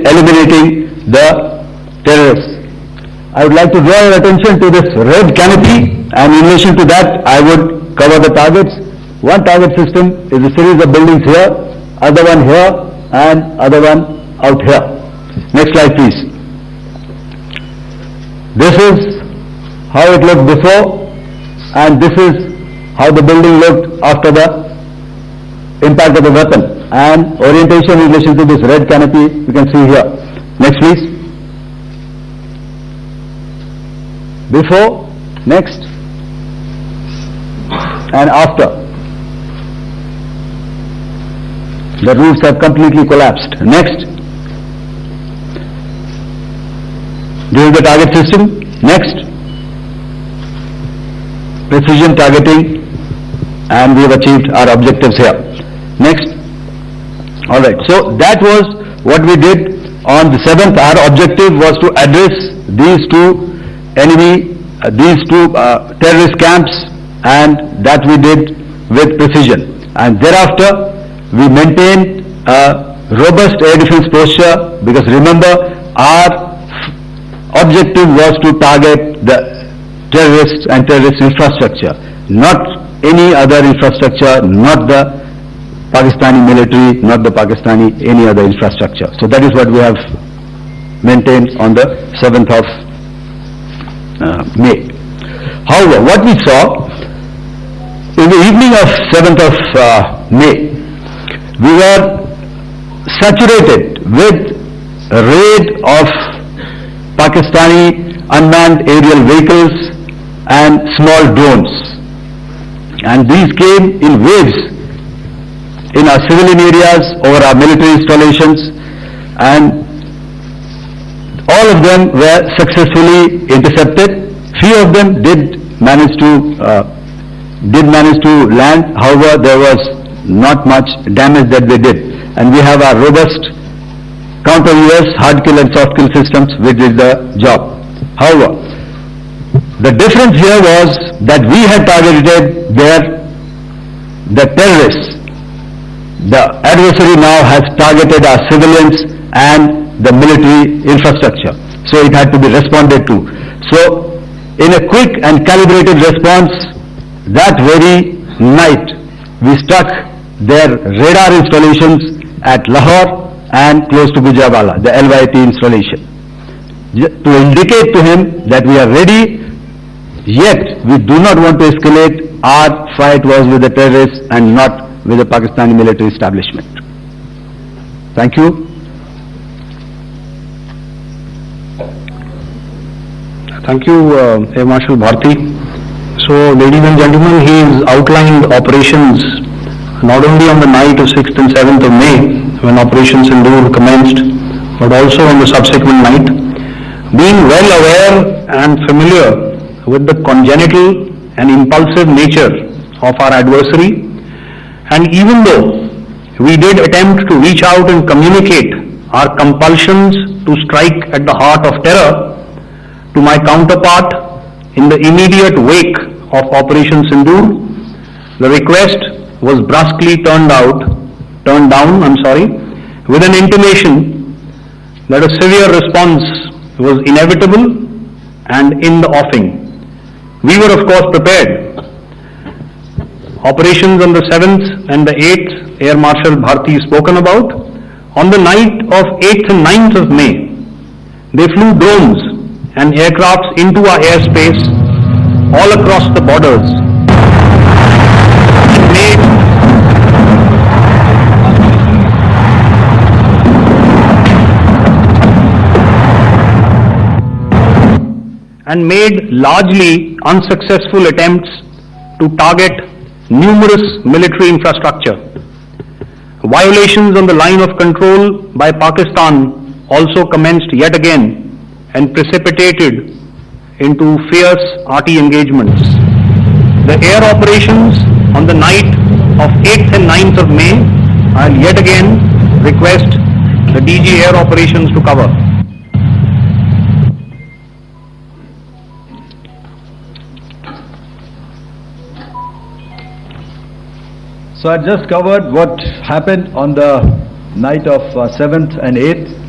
eliminating the terrorists. I would like to draw your attention to this red canopy, and in relation to that I would cover the targets. One target system is a series of buildings here, other one here, and other one out here. Next slide please. This is how it looked before, and this is how the building looked after the impact of the weapon, and orientation in relation to this red canopy you can see here. Next please. Before, next, and after. The roofs have completely collapsed. Next. This is the target system. Next. Precision targeting, and we have achieved our objectives here. Next. Alright, so that was what we did on the 7th. Our objective was to address these two terrorist camps, and that we did with precision. And thereafter, we maintained a robust air defense posture, because remember, our objective was to target the terrorists and terrorist infrastructure, not any other infrastructure, not the Pakistani military, not the Pakistani any other infrastructure. So that is what we have maintained on the 7th of May. However, what we saw in the evening of 7th of May, we were saturated with a raid of Pakistani unmanned aerial vehicles and small drones, and these came in waves in our civilian areas, over our military installations, and all of them were successfully intercepted. Few of them did manage to land. However, there was not much damage that they did, and we have our robust counter-UAS hard kill and soft kill systems which did the job. However, the difference here was that we had targeted the terrorists. The adversary now has targeted our civilians and the military infrastructure, so it had to be responded to. So in a quick and calibrated response, that very night we struck their radar installations at Lahore and close to Gujranwala, the LYT installation, to indicate to him that we are ready, yet we do not want to escalate. Our fight was with the terrorists and not with the Pakistani military establishment. Thank you. Thank you, Air Marshal Bharti. So, ladies and gentlemen, he has outlined operations not only on the night of 6th and 7th of May, when Operation Sindoor commenced, but also on the subsequent night. Being well aware and familiar with the congenital and impulsive nature of our adversary, and even though we did attempt to reach out and communicate our compulsions to strike at the heart of terror to my counterpart in the immediate wake of Operation Sindoor, the request was brusquely turned down, with an intimation that a severe response was inevitable and in the offing. We were of course prepared. Operations on the 7th and the 8th, Air Marshal Bharti spoken about. On the night of 8th and 9th of May, they flew drones and aircrafts into our airspace all across the borders and made largely unsuccessful attempts to target numerous military infrastructure. Violations on the line of control by Pakistan also commenced yet again and precipitated into fierce arty engagements. The air operations on the night of 8th and 9th of May, I'll yet again request the DG Air Operations to cover. So I just covered what happened on the night of 7th and 8th.